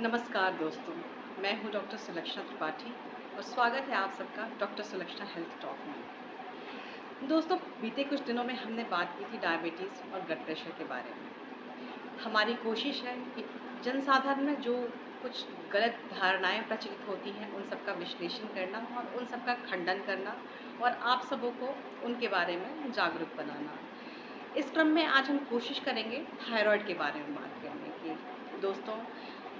नमस्कार दोस्तों, मैं हूं डॉक्टर सुलक्षणा त्रिपाठी और स्वागत है आप सबका डॉक्टर सुलक्षणा हेल्थ टॉक में। दोस्तों, बीते कुछ दिनों में हमने बात की थी डायबिटीज़ और ब्लड प्रेशर के बारे में। हमारी कोशिश है कि जनसाधारण में जो कुछ गलत धारणाएं प्रचलित होती हैं, उन सब का विश्लेषण करना और उन सब का खंडन करना और आप सबों को उनके बारे में जागरूक बनाना। इस क्रम में आज हम कोशिश करेंगे थायराइड के बारे में बात करने की। दोस्तों,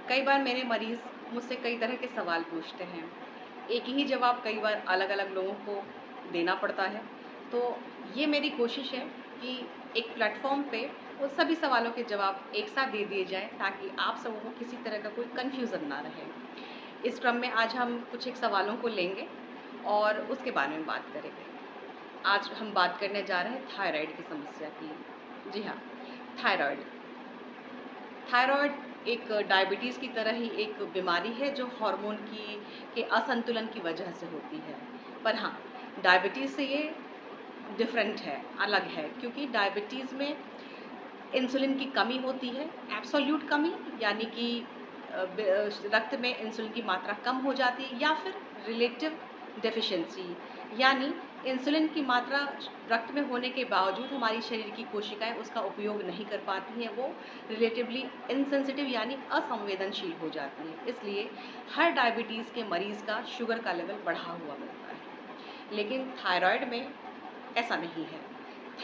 कई बार मेरे मरीज़ मुझसे कई तरह के सवाल पूछते हैं। एक ही जवाब कई बार अलग-अलग लोगों को देना पड़ता है। तो ये मेरी कोशिश है कि एक प्लेटफ़ॉर्म पे उन सभी सवालों के जवाब एक साथ दे दिए जाएँ, ताकि आप सबों को किसी तरह का कोई कन्फ्यूज़न ना रहे। इस क्रम में आज हम कुछ एक सवालों को लेंगे और उसके बारे में बात करेंगे। आज हम बात करने जा रहे हैं थायराइड की समस्या की। जी हाँ, थायराइड। थायराइड एक डायबिटीज़ की तरह ही एक बीमारी है जो हार्मोन के असंतुलन की वजह से होती है। पर हाँ, डायबिटीज़ से ये डिफरेंट है, अलग है, क्योंकि डायबिटीज़ में इंसुलिन की कमी होती है, एब्सोल्यूट कमी, यानी कि रक्त में इंसुलिन की मात्रा कम हो जाती है, या फिर रिलेटिव डेफिशिएंसी, यानी इंसुलिन की मात्रा रक्त में होने के बावजूद हमारी शरीर की कोशिकाएं उसका उपयोग नहीं कर पाती हैं, वो रिलेटिवली इनसेंसिटिव यानी असंवेदनशील हो जाती हैं। इसलिए हर डायबिटीज़ के मरीज़ का शुगर का लेवल बढ़ा हुआ मिलता है, लेकिन थायराइड में ऐसा नहीं है।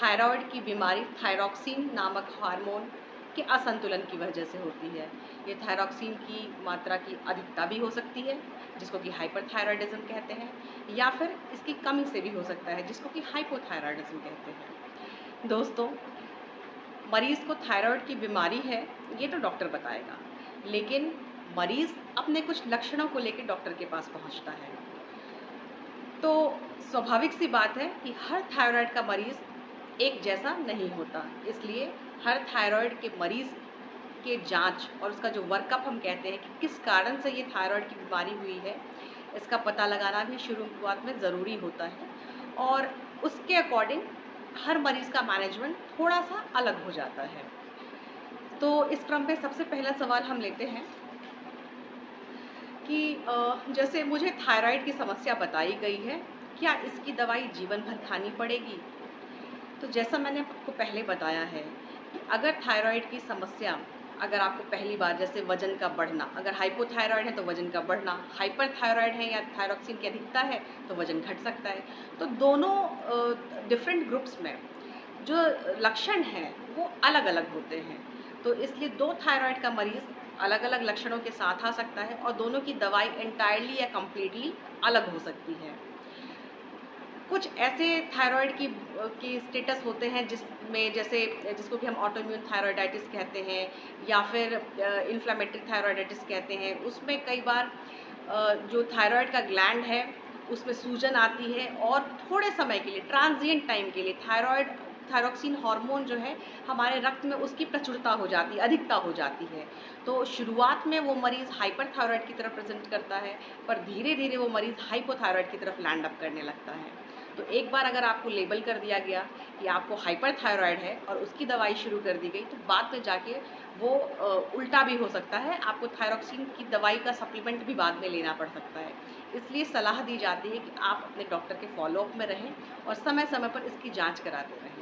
थायराइड की बीमारी थायरॉक्सिन नामक हार्मोन के असंतुलन की वजह से होती है। ये थायरॉक्सिन की मात्रा की अधिकता भी हो सकती है, जिसको कि हाइपरथायरॉयडिज़्म कहते हैं, या फिर इसकी कमी से भी हो सकता है, जिसको कि हाइपोथायरॉयडिज़्म कहते हैं। दोस्तों, मरीज़ को थायराइड की बीमारी है, ये तो डॉक्टर बताएगा, लेकिन मरीज़ अपने कुछ लक्षणों को लेके डॉक्टर के पास पहुँचता है। तो स्वाभाविक सी बात है कि हर थायराइड का मरीज़ एक जैसा नहीं होता। इसलिए हर थायराइड के मरीज़ के जाँच और उसका जो वर्कअप हम कहते हैं कि किस कारण से ये थायराइड की बीमारी हुई है, इसका पता लगाना भी शुरुआत में ज़रूरी होता है, और उसके अकॉर्डिंग हर मरीज़ का मैनेजमेंट थोड़ा-सा अलग हो जाता है। तो इस क्रम पे सबसे पहला सवाल हम लेते हैं कि जैसे मुझे थायराइड की समस्या बताई गई है, क्या इसकी दवाई जीवन भर खानी पड़ेगी? तो जैसा मैंने आपको पहले बताया है कि अगर थायराइड की समस्या, अगर आपको पहली बार जैसे वज़न का बढ़ना, अगर हाइपोथायराइड है तो वज़न का बढ़ना, हाइपरथायराइड है या थायरॉक्सिन की अधिकता है तो वज़न घट सकता है। तो दोनों डिफरेंट ग्रुप्स में जो लक्षण हैं वो अलग-अलग होते हैं। तो इसलिए 2 थायराइड का मरीज़ अलग-अलग लक्षणों के साथ आ सकता है और दोनों की दवाई एंटायरली या कंप्लीटली अलग हो सकती है। कुछ ऐसे थायराइड की स्टेटस होते हैं जिसमें जैसे जिसको कि हम ऑटोइम्यून थायराइडाइटिस कहते हैं, या फिर इन्फ्लेमेटरी थायराइडाइटिस कहते हैं। उसमें कई बार जो थायराइड का ग्लैंड है उसमें सूजन आती है, और थोड़े समय के लिए, ट्रांजिएंट टाइम के लिए, थायरॉक्सिन हार्मोन जो है हमारे रक्त में उसकी प्रचुरता हो जाती है, अधिकता हो जाती है। तो शुरुआत में वो मरीज़ हाइपरथायराइड की तरफ प्रेज़ेंट करता है, पर धीरे-धीरे वो मरीज़ हाइपोथायराइड की तरफ लैंड अप करने लगता है। तो एक बार अगर आपको लेबल कर दिया गया कि आपको हाइपरथायराइड है और उसकी दवाई शुरू कर दी गई, तो बाद में जाके वो उल्टा भी हो सकता है, आपको थायरॉक्सिन की दवाई का सप्लीमेंट भी बाद में लेना पड़ सकता है। इसलिए सलाह दी जाती है कि आप अपने डॉक्टर के फ़ॉलो-अप में रहें और समय-समय पर इसकी जाँच कराते रहें।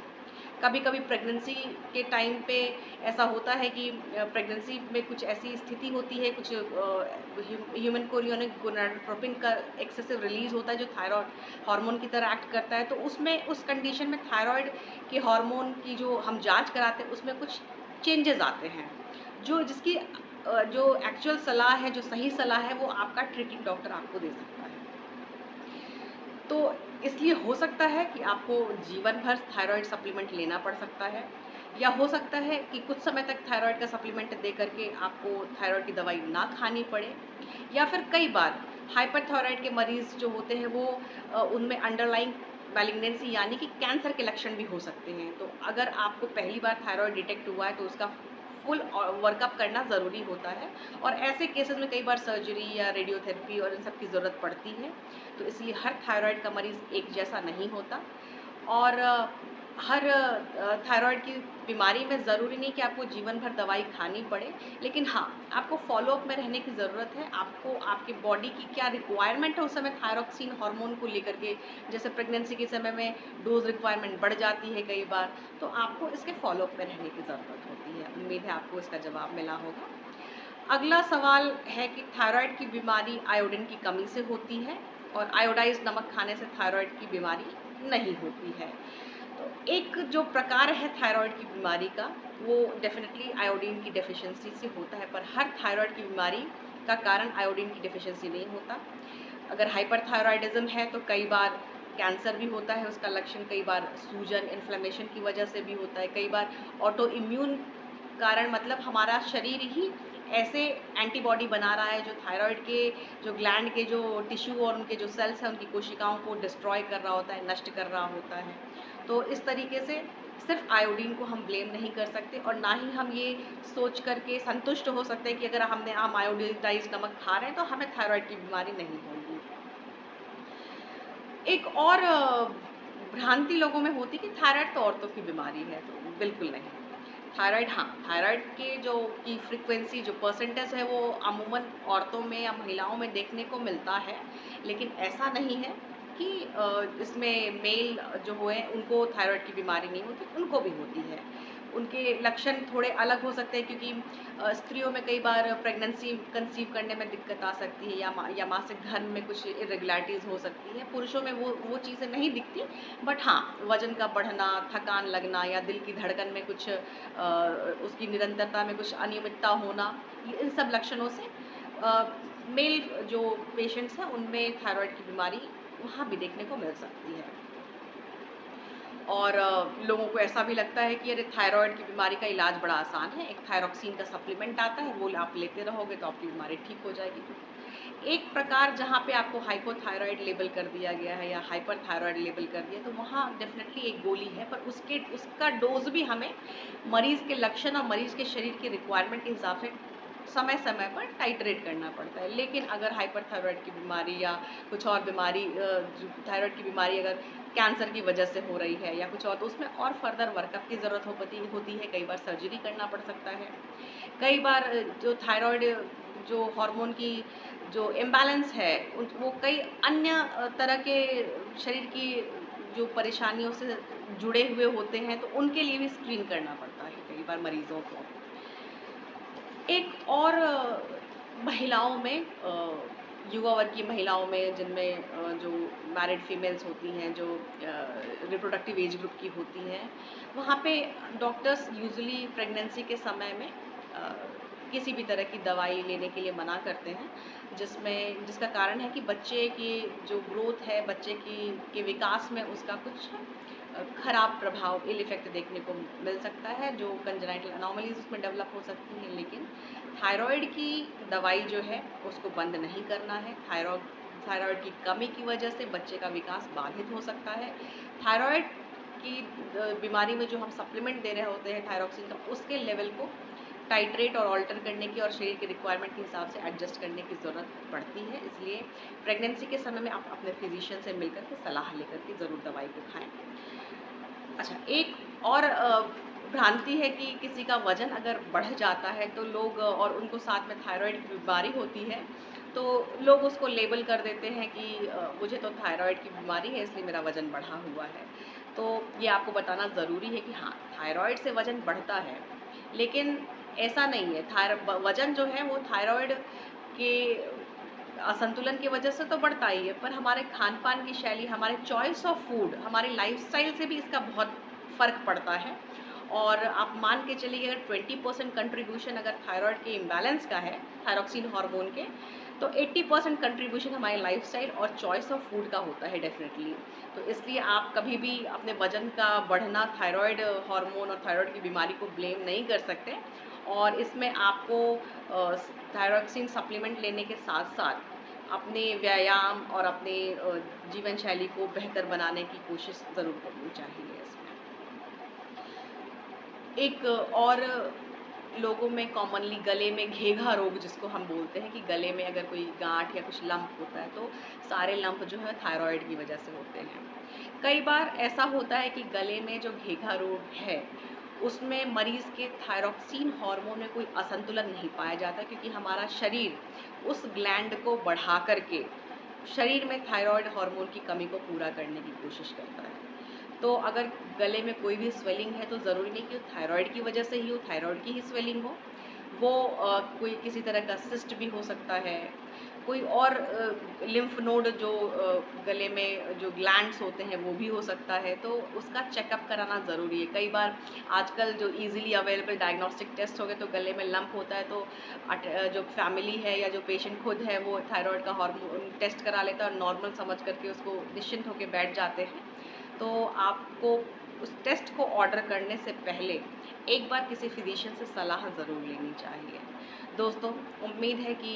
कभी-कभी प्रेगनेंसी के टाइम पे ऐसा होता है कि प्रेगनेंसी में कुछ ऐसी स्थिति होती है, कुछ ह्यूमन कोरियोनिक गोनाडोट्रोपिन का एक्सेसिव रिलीज़ होता है जो थायरॉइड हार्मोन की तरह एक्ट करता है। तो उसमें, उस कंडीशन में थायरॉइड के हार्मोन की जो हम जाँच कराते हैं उसमें कुछ चेंजेज़ आते हैं, जो एक्चुअल सलाह है, जो सही सलाह है, वो आपका ट्रीटिंग डॉक्टर आपको दे सकता है। तो इसलिए हो सकता है कि आपको जीवन भर थायराइड सप्लीमेंट लेना पड़ सकता है, या हो सकता है कि कुछ समय तक थायराइड का सप्लीमेंट दे करके आपको थायराइड की दवाई ना खानी पड़े, या फिर कई बार हाइपरथायराइड के मरीज़ जो होते हैं वो उनमें अंडरलाइंग मैलिग्नेंसी यानी कि कैंसर के लक्षण भी हो सकते हैं। तो अगर आपको पहली बार थायराइड डिटेक्ट हुआ है तो उसका फुल वर्कअप करना ज़रूरी होता है, और ऐसे केसेस में कई बार सर्जरी या रेडियोथेरेपी और इन सब की ज़रूरत पड़ती है। तो इसलिए हर थायराइड का मरीज़ एक जैसा नहीं होता, और हर थायराइड की बीमारी में ज़रूरी नहीं कि आपको जीवन भर दवाई खानी पड़े, लेकिन हाँ, आपको फ़ॉलो-अप में रहने की ज़रूरत है। आपको आपकी बॉडी की क्या रिक्वायरमेंट है उस समय थायरॉक्सिन हार्मोन को लेकर के, जैसे प्रेगनेंसी के समय में डोज़ रिक्वायरमेंट बढ़ जाती है कई बार, तो आपको इसके फ़ॉलो-अप में रहने की ज़रूरत होती है। उम्मीद है आपको इसका जवाब मिला होगा। अगला सवाल है कि थायराइड की बीमारी आयोडीन की कमी से होती है और आयोडाइज़्ड नमक खाने से थायराइड की बीमारी नहीं होती है। तो एक जो प्रकार है थायराइड की बीमारी का, वो डेफ़िनेटली आयोडीन की डेफ़िशिएंसी से होता है, पर हर थायराइड की बीमारी का कारण आयोडीन की डेफ़िशिएंसी नहीं होता। अगर हाइपरथायरॉयडिज़्म है तो कई बार कैंसर भी होता है उसका लक्षण, कई बार सूजन, इन्फ्लेमेशन की वजह से भी होता है, कई बार ऑटो इम्यून कारण, मतलब हमारा शरीर ही ऐसे एंटीबॉडी बना रहा है जो थायराइड के जो ग्लैंड के जो टिश्यू और उनके जो सेल्स हैं उनकी कोशिकाओं को डिस्ट्रॉय कर रहा होता है, नष्ट कर रहा होता है। तो इस तरीके से सिर्फ आयोडीन को हम ब्लेम नहीं कर सकते और ना ही हम ये सोच करके संतुष्ट हो सकते हैं कि अगर हम आयोडाइज्ड नमक खा रहे हैं तो हमें थायराइड की बीमारी नहीं होगी। एक और भ्रांति लोगों में होती है कि थायराइड तो औरतों की बीमारी है, तो बिल्कुल नहीं। थायराइड, हाँ, थायराइड के जो की फ्रीक्वेंसी जो परसेंटेज है वो अमूमन औरतों में या महिलाओं में देखने को मिलता है, लेकिन ऐसा नहीं है कि इसमें मेल जो हुए उनको थायराइड की बीमारी नहीं होती, उनको भी होती है। उनके लक्षण थोड़े अलग हो सकते हैं क्योंकि स्त्रियों में कई बार प्रेगनेंसी कंसीव करने में दिक्कत आ सकती है या मासिक धर्म में कुछ इरेगुलरिटीज़ हो सकती हैं। पुरुषों में वो चीज़ें नहीं दिखती, बट हाँ, वज़न का बढ़ना, थकान लगना या दिल की धड़कन में कुछ उसकी निरंतरता में कुछ अनियमितता होना, ये इन सब लक्षणों से मेल जो पेशेंट्स हैं उनमें थायराइड की बीमारी वहाँ भी देखने को मिल सकती है। और लोगों को ऐसा भी लगता है कि अरे थायराइड की बीमारी का इलाज बड़ा आसान है, एक थायरॉक्सिन का सप्लीमेंट आता है, वो आप लेते रहोगे तो आपकी बीमारी ठीक हो जाएगी। एक प्रकार जहाँ पे आपको हाइपोथायराइड लेबल कर दिया गया है या हाइपरथायराइड लेबल कर दिया, तो वहाँ डेफ़िनेटली एक गोली है, पर उसका डोज़ भी हमें मरीज़ के लक्षण और मरीज़ के शरीर की रिक्वायरमेंट के हिसाब से समय-समय पर टाइट्रेट करना पड़ता है। लेकिन अगर हाइपरथायराइड की बीमारी या कुछ और बीमारी जो थायराइड की बीमारी अगर कैंसर की वजह से हो रही है या कुछ और, तो उसमें और फर्दर वर्कअप की ज़रूरत होती है, कई बार सर्जरी करना पड़ सकता है। कई बार जो थायराइड जो हार्मोन की जो इम्बैलेंस है वो कई अन्य तरह के शरीर की जो परेशानियों से जुड़े हुए होते हैं, तो उनके लिए भी स्क्रीन करना पड़ता है कई बार मरीज़ों को। एक और महिलाओं में युवा वर्ग की महिलाओं में जिनमें जो मैरिड फीमेल्स होती हैं, जो रिप्रोडक्टिव एज ग्रुप की होती हैं, वहाँ पे डॉक्टर्स यूजुअली प्रेगनेंसी के समय में किसी भी तरह की दवाई लेने के लिए मना करते हैं, जिसका कारण है कि बच्चे की जो ग्रोथ है, बच्चे की के विकास में उसका कुछ खराब प्रभाव, इल इफ़ेक्ट देखने को मिल सकता है, जो कंजेनाइटल एनोमलीज़ उसमें डेवलप हो सकती हैं। लेकिन थायराइड की दवाई जो है उसको बंद नहीं करना है। थायराइड की कमी की वजह से बच्चे का विकास बाधित हो सकता है। थायराइड की बीमारी में जो हम सप्लीमेंट दे रहे होते हैं थायरॉक्सिन का, उसके लेवल को टाइट्रेट और ऑल्टर करने की और शरीर की रिक्वायरमेंट के हिसाब से एडजस्ट करने की ज़रूरत पड़ती है। इसलिए प्रेगनेंसी के समय में आप अपने फिजिशियन से मिलकर के सलाह लेकर के ज़रूर दवाई को खाएँ। अच्छा, एक और भ्रांति है कि किसी का वज़न अगर बढ़ जाता है तो लोग और उनको साथ में थायराइड की बीमारी होती है, तो लोग उसको लेबल कर देते हैं कि मुझे तो थायराइड की बीमारी है इसलिए मेरा वज़न बढ़ा हुआ है। तो ये आपको बताना ज़रूरी है कि हाँ, थायराइड से वज़न बढ़ता है, लेकिन ऐसा नहीं है। वज़न जो है वो थायराइड के असंतुलन की वजह से तो बढ़ता ही है, पर हमारे खान-पान की शैली, हमारे चॉइस ऑफ फूड, हमारे लाइफ़स्टाइल से भी इसका बहुत फ़र्क पड़ता है। और आप मान के चलिए अगर 20% कंट्रीब्यूशन अगर थायराइड के इम्बैलेंस का है, थायरॉक्सिन हार्मोन के, तो 80% कंट्रीब्यूशन हमारे लाइफ़स्टाइल और चॉइस ऑफ फूड का होता है डेफ़िनेटली। तो इसलिए आप कभी भी अपने वज़न का बढ़ना थायराइड हार्मोन और थायराइड की बीमारी को ब्लेम नहीं कर सकते और इसमें आपको थायरॉक्सिन सप्लीमेंट लेने के साथ-साथ अपने व्यायाम और अपने जीवन शैली को बेहतर बनाने की कोशिश ज़रूर करनी चाहिए इसमें। एक और लोगों में कॉमनली गले में घेघा रोग जिसको हम बोलते हैं कि गले में अगर कोई गांठ या कुछ लंप होता है तो सारे लंप जो है थायराइड की वजह से होते हैं। कई बार ऐसा होता है कि गले में जो घेघा रोग है उसमें मरीज़ के थायरॉक्सिन हार्मोन में कोई असंतुलन नहीं पाया जाता, क्योंकि हमारा शरीर उस ग्लैंड को बढ़ा करके शरीर में थायराइड हार्मोन की कमी को पूरा करने की कोशिश करता है। तो अगर गले में कोई भी स्वेलिंग है तो ज़रूरी नहीं कि वो थायराइड की वजह से ही हो, थायराइड की ही स्वेलिंग हो। वो कोई किसी तरह का सिस्ट भी हो सकता है, कोई और लिम्फ नोड जो गले में जो ग्लैंड्स होते हैं वो भी हो सकता है, तो उसका चेकअप कराना ज़रूरी है। कई बार आजकल जो ईज़िली अवेलेबल डायग्नोस्टिक टेस्ट हो गए, तो गले में लंप होता है तो जो फैमिली है या जो पेशेंट खुद है वो थायराइड का हार्मोन टेस्ट करा लेता है और नॉर्मल समझ करके उसको निश्चिंत होकर बैठ जाते हैं। तो आपको उस टेस्ट को ऑर्डर करने से पहले एक बार किसी फिजिशियन से सलाह ज़रूर लेनी चाहिए। दोस्तों, उम्मीद है कि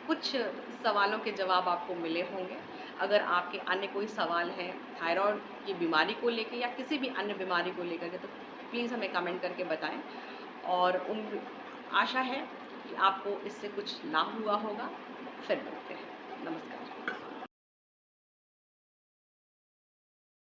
कुछ सवालों के जवाब आपको मिले होंगे। अगर आपके अन्य कोई सवाल हैं थायराइड की बीमारी को लेके या किसी भी अन्य बीमारी को लेकर के, तो प्लीज़ हमें कमेंट करके बताएं। और आशा है कि आपको इससे कुछ लाभ हुआ होगा। फिर मिलते हैं।